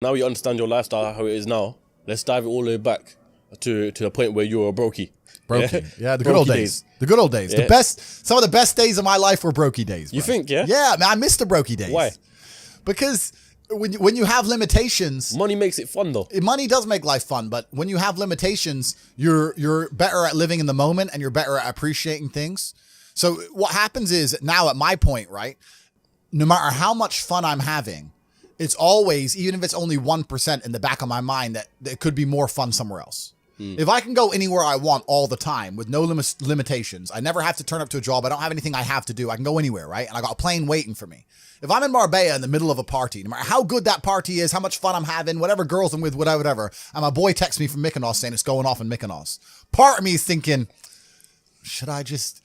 Now you understand your lifestyle, how it is now. Let's dive it all the way back to the point where you were a brokey. Yeah, the good old days. The good old days. Yeah. Some of the best days of my life were brokey days. Bro. You think, yeah? Yeah, man, I miss the brokey days. Why? Because when you have limitations, Money makes it fun, though. money does make life fun, but when you have limitations, you're better at living in the moment and you're better at appreciating things. So what happens is now at my point, right? No matter how much fun I'm having, it's always, even if it's only 1% in the back of my mind, that it could be more fun somewhere else. If I can go anywhere I want all the time with no limitations, I never have to turn up to a job. I don't have anything I have to do. I can go anywhere, right? And I got a plane waiting for me. If I'm in Marbella in the middle of a party, no matter how good that party is, how much fun I'm having, whatever girls I'm with, whatever, and my boy texts me from Mykonos saying it's going off in Mykonos. Part of me is thinking, should I just...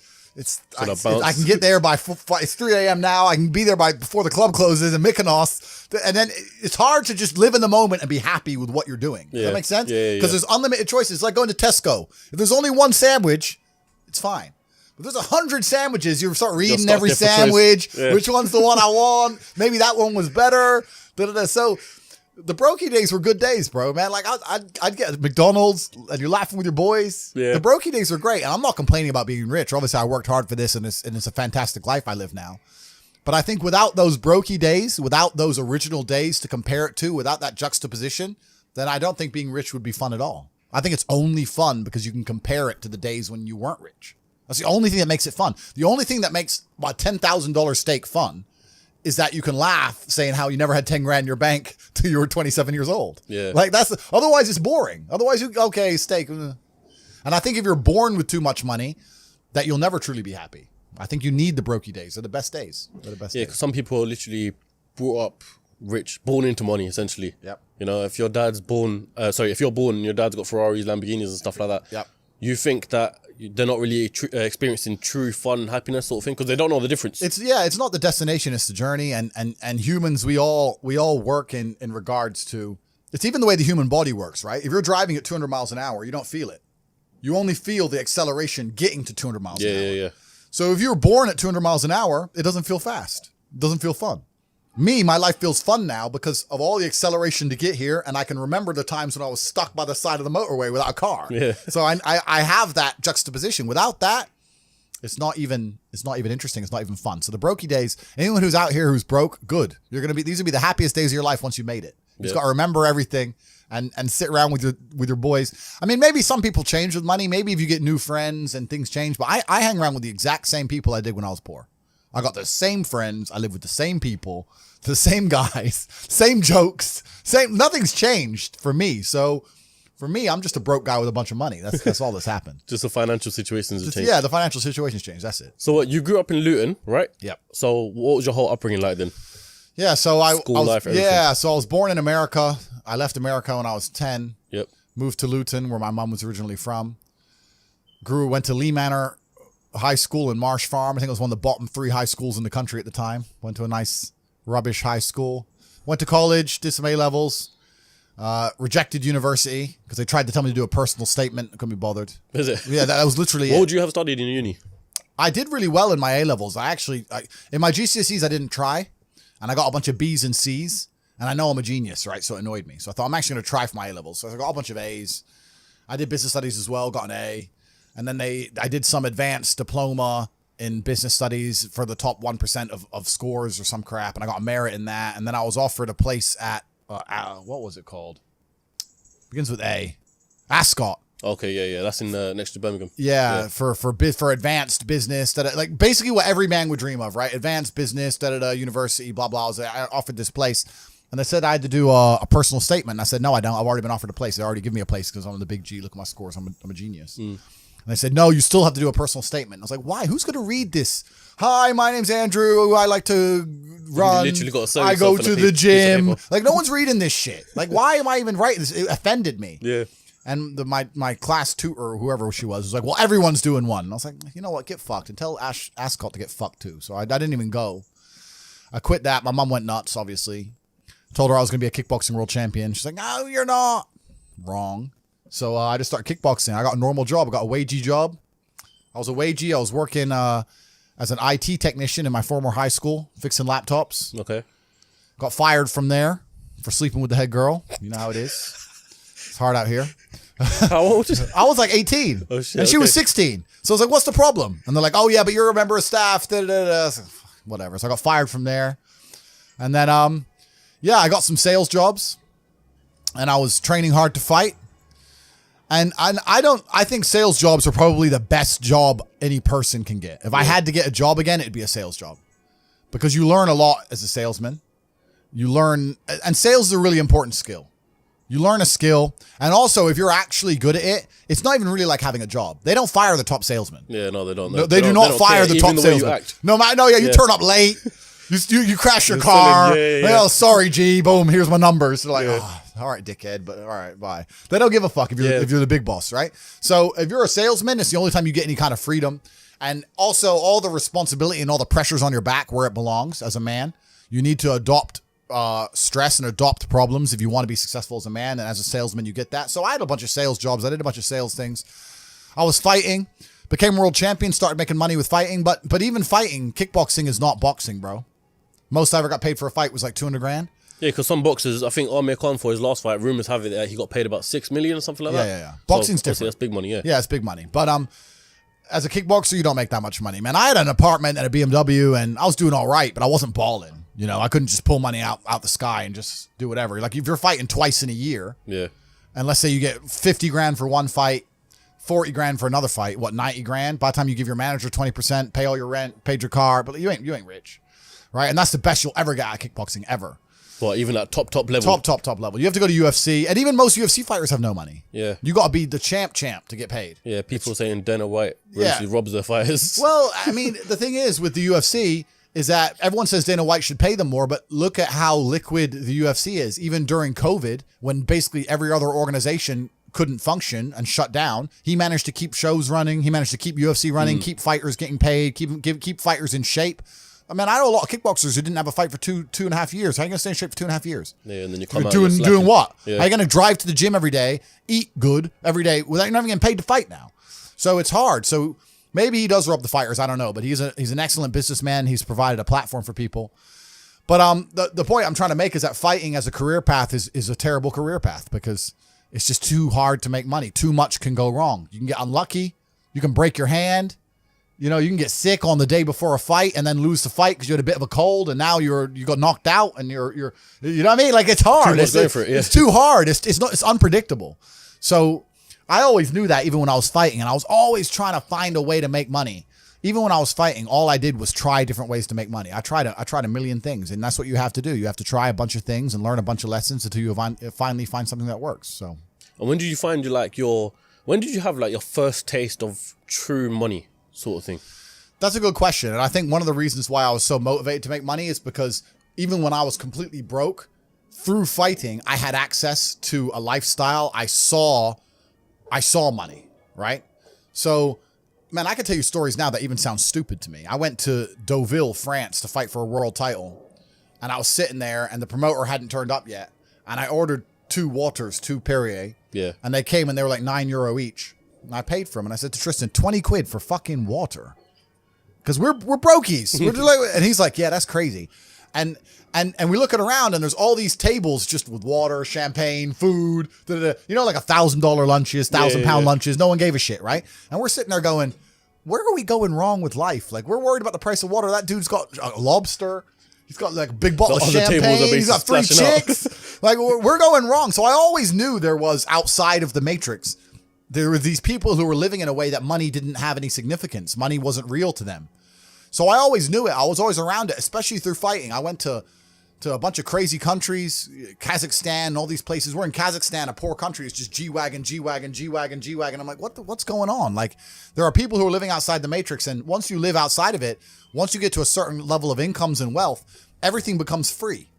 I can get there by it's 3 a.m. now. I can be there before the club closes in Mykonos. And then it's hard to just live in the moment and be happy with what you're doing. Does that make sense? Yeah. Because there's unlimited choices. It's like going to Tesco. If there's only one sandwich, it's fine. But there's 100 sandwiches. You start reading every sandwich. Yeah. Which one's the one I want? Maybe that one was better. So the brokey days were good days, bro, man. Like I'd get McDonald's and you're laughing with your boys. Yeah. The brokey days were great. And I'm not complaining about being rich. Obviously I worked hard for this and it's a fantastic life I live now. But I think without those brokey days, without those original days to compare it to, without that juxtaposition, then I don't think being rich would be fun at all. I think it's only fun because you can compare it to the days when you weren't rich. That's the only thing that makes it fun. The only thing that makes a $10,000 steak fun is that you can laugh saying how you never had 10 grand in your bank till you were 27 years old. Yeah. Like otherwise it's boring. Otherwise okay, steak. And I think if you're born with too much money, that you'll never truly be happy. I think you need the brokey days. They're the best days. Because some people are literally brought up rich, born into money, essentially. Yep. You know, if your dad's born, if you're born and your dad's got Ferraris, Lamborghinis and stuff like that. Yep. You think that they're not really experiencing true fun, happiness sort of thing because they don't know the difference. It's not the destination, it's the journey. And humans, we all work in regards to, it's even the way the human body works, right? If you're driving at 200 miles an hour, you don't feel it. You only feel the acceleration getting to 200 miles an hour. Yeah. So if you're born at 200 miles an hour, it doesn't feel fast. It doesn't feel fun. My life feels fun now because of all the acceleration to get here, and I can remember the times when I was stuck by the side of the motorway without a car. Yeah. So I have that juxtaposition. Without that, it's not even interesting. It's not even fun. So the brokey days, anyone who's out here who's broke, good. These will be the happiest days of your life once you made it. You just got to remember everything and sit around with your boys. I mean, maybe some people change with money. Maybe if you get new friends and things change, but I hang around with the exact same people I did when I was poor. I got the same friends. I live with the same people, the same guys, same jokes, nothing's changed for me. So for me, I'm just a broke guy with a bunch of money. That's all that's happened. Just the financial situations have changed. Yeah, the financial situation's changed. That's it. So you grew up in Luton, right? Yep. So what was your whole upbringing like then? Yeah, so I was born in America. I left America when I was 10. Yep. Moved to Luton, where my mom was originally from. Went to Lee Manor High School in Marsh Farm. I think it was one of the bottom 3 high schools in the country at the time. Went to a nice rubbish high school. Went to college, did some A-levels. Rejected university because they tried to tell me to do a personal statement. I couldn't be bothered. Is it? Yeah, that was literally What would you have studied in uni? I did really well in my A-levels. In my GCSEs, I didn't try. And I got a bunch of B's and C's. And I know I'm a genius, right? So it annoyed me. So I thought I'm actually going to try for my A-levels. So I got a bunch of A's. I did business studies as well, got an A. And then I did some advanced diploma in business studies for the top 1% of scores or some crap. And I got a merit in that. And then I was offered a place at, what was it called? Begins with A. Ascot. Okay, yeah. That's in next to Birmingham. Yeah. For advanced business, like basically what every man would dream of, right? Advanced business, university, blah, blah. I offered this place. And they said I had to do a personal statement. And I said, no, I don't. I've already been offered a place. They already give me a place because I'm the big G. Look at my scores. I'm a genius. And they said, no, you still have to do a personal statement. I was like, why? Who's going to read this? Hi, my name's Andrew. I like to run. I go to the gym. Like, no one's reading this shit. Like, why am I even writing this? It offended me. Yeah. And my class tutor, or whoever she was like, well, everyone's doing one. And I was like, you know what? Get fucked. And tell Ascot to get fucked too. So I didn't even go. I quit that. My mom went nuts, obviously. Told her I was going to be a kickboxing world champion. She's like, no, you're not. Wrong. So I just started kickboxing. I got a normal job. I got a wagey job. I was a wagey. I was working as an IT technician in my former high school, fixing laptops. Okay. Got fired from there for sleeping with the head girl. You know how it is. It's hard out here. How old is it? I was like 18. Oh, shit, and she okay. was 16. So I was like, what's the problem? And they're like, oh, yeah, but you're a member of staff. Da, da, da, da. So, whatever. So I got fired from there. And then, yeah, I got some sales jobs. And I was training hard to fight. And I think sales jobs are probably the best job any person can get. If I had to get a job again, it'd be a sales job. Because you learn a lot as a salesman. You learn, and sales is a really important skill. You learn a skill. And also, if you're actually good at it, it's not even really like having a job. They don't fire the top salesman. Yeah, no, they don't. No, they do not fire the top salesman. You turn up late. You crash your car. Oh, sorry, G. Boom, here's my numbers. They're like, oh, all right, dickhead, but all right, bye. They don't give a fuck if you're the big boss, right? So if you're a salesman, it's the only time you get any kind of freedom. And also all the responsibility and all the pressures on your back where it belongs as a man. You need to adopt stress and adopt problems if you want to be successful as a man. And as a salesman, you get that. So I had a bunch of sales jobs. I did a bunch of sales things. I was fighting, became world champion, started making money with fighting. But even fighting, kickboxing is not boxing, bro. Most I ever got paid for a fight was like 200 grand. Yeah, because some boxers, I think Amir Khan for his last fight, rumors have it that he got paid about 6 million or something like that. Yeah. Boxing's different. That's big money, yeah. Yeah, it's big money. But as a kickboxer, you don't make that much money, man. I had an apartment and a BMW, and I was doing all right, but I wasn't balling. You know, I couldn't just pull money out the sky and just do whatever. Like if you're fighting twice in a year, yeah, and let's say you get 50 grand for one fight, 40 grand for another fight, 90 grand? By the time you give your manager 20%, pay all your rent, paid your car, but you ain't rich, right? And that's the best you'll ever get at kickboxing ever. Well, even at top level. Top level. You have to go to UFC, and even most UFC fighters have no money. Yeah. You got to be the champ to get paid. Yeah, people saying Dana White really robs their fighters. Well, I mean, the thing is with the UFC is that everyone says Dana White should pay them more, but look at how liquid the UFC is. Even during COVID, when basically every other organization couldn't function and shut down, he managed to keep shows running. He managed to keep UFC running, keep fighters getting paid, keep fighters in shape. I mean, I know a lot of kickboxers who didn't have a fight for two and a half years. How are you going to stay in shape for 2.5 years? Yeah, and then you come out doing what? Yeah. How are you going to drive to the gym every day, eat good every day without not even getting paid to fight now? So it's hard. So maybe he does rob the fighters. I don't know, but he's an excellent businessman. He's provided a platform for people. But the point I'm trying to make is that fighting as a career path is a terrible career path because it's just too hard to make money. Too much can go wrong. You can get unlucky. You can break your hand. You know, you can get sick on the day before a fight and then lose the fight because you had a bit of a cold and now you got knocked out and you're you know what I mean? Like it's hard. It's too hard. It's unpredictable. So I always knew that even when I was fighting, and I was always trying to find a way to make money. Even when I was fighting, all I did was try different ways to make money. I tried a million things, and that's what you have to do. You have to try a bunch of things and learn a bunch of lessons until you finally find something that works. So, and when did you find when did you have like your first taste of true money sort of thing? That's a good question. And I think one of the reasons why I was so motivated to make money is because even when I was completely broke, through fighting, I had access to a lifestyle. I saw money, right? So, man, I can tell you stories now that even sound stupid to me. I went to Deauville, France to fight for a world title. And I was sitting there and the promoter hadn't turned up yet. And I ordered 2 waters, 2 Perrier. Yeah. And they came and they were like €9 each. And I paid for them. And I said to Tristan, 20 quid for fucking water. Because we're brokies. And he's like, yeah, that's crazy. And we looking around and there's all these tables just with water, champagne, food, you know, like $1,000 lunches, £1,000 lunches. No one gave a shit, right? And we're sitting there going, where are we going wrong with life? Like we're worried about the price of water. That dude's got a lobster. He's got like a big bottle of champagne. He's got 3 chicks. Like we're going wrong. So I always knew there was outside of the matrix. There were these people who were living in a way that money didn't have any significance. Money wasn't real to them. So I always knew it. I was always around it, especially through fighting. I went to a bunch of crazy countries, Kazakhstan, all these places. We're in Kazakhstan, a poor country. It's just G-Wagon, G-Wagon, G-Wagon, G-Wagon. I'm like, what's going on? Like, there are people who are living outside the matrix, and once you live outside of it, once you get to a certain level of incomes and wealth, everything becomes free.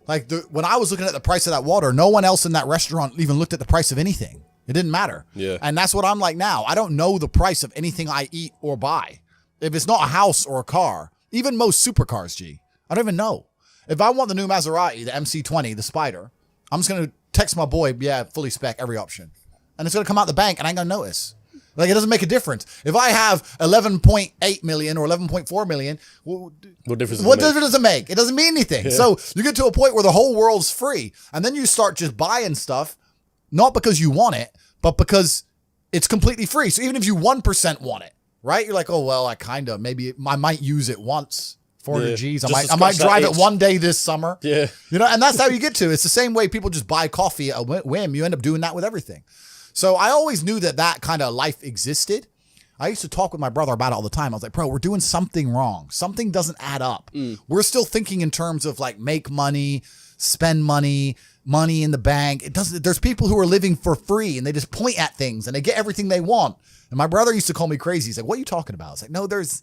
Like, when I was looking at the price of that water, no one else in that restaurant even looked at the price of anything. It didn't matter. Yeah. And that's what I'm like now. I don't know the price of anything I eat or buy. If it's not a house or a car, even most supercars, G, I don't even know. If I want the new Maserati, the MC20, the Spider, I'm just going to text my boy, yeah, fully spec, every option. And it's going to come out the bank and I ain't going to notice. Like, it doesn't make a difference. If I have 11.8 million or 11.4 million, well, What difference? what difference does it make? It doesn't mean anything. Yeah. So you get to a point where the whole world's free, and then you start just buying stuff, not because you want it, but because it's completely free. So even if you 1% want it, right? You're like, oh, well, maybe I might use it once. 400 G's. I might drive it one day this summer. Yeah. You know, and that's how you get to. It's the same way people just buy coffee at a whim. You end up doing that with everything. So I always knew that kind of life existed. I used to talk with my brother about it all the time. I was like, bro, we're doing something wrong. Something doesn't add up. We're still thinking in terms of like make money, spend money, money in the bank. It doesn't. There's people who are living for free and they just point at things and they get everything they want. And my brother used to call me crazy. He's like, what are you talking about? I was like, no, there's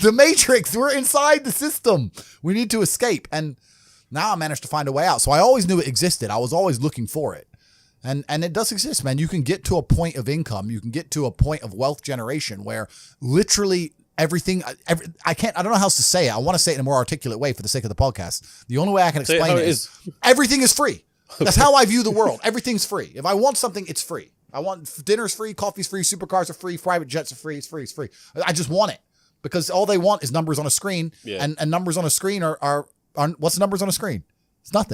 the matrix. We're inside the system. We need to escape. And now I managed to find a way out. So I always knew it existed. I was always looking for it. And it does exist, man. You can get to a point of income. You can get to a point of wealth generation where literally everything, I don't know how else to say it. I want to say it in a more articulate way for the sake of the podcast. The only way I can explain it is everything is free. That's how I view the world. Everything's free. If I want something, it's free. I want dinner's free, coffee's free, supercars are free, private jets are free. It's free. It's free. I just want it because all they want is numbers on a screen, and numbers on a screen are what's numbers on a screen? It's nothing.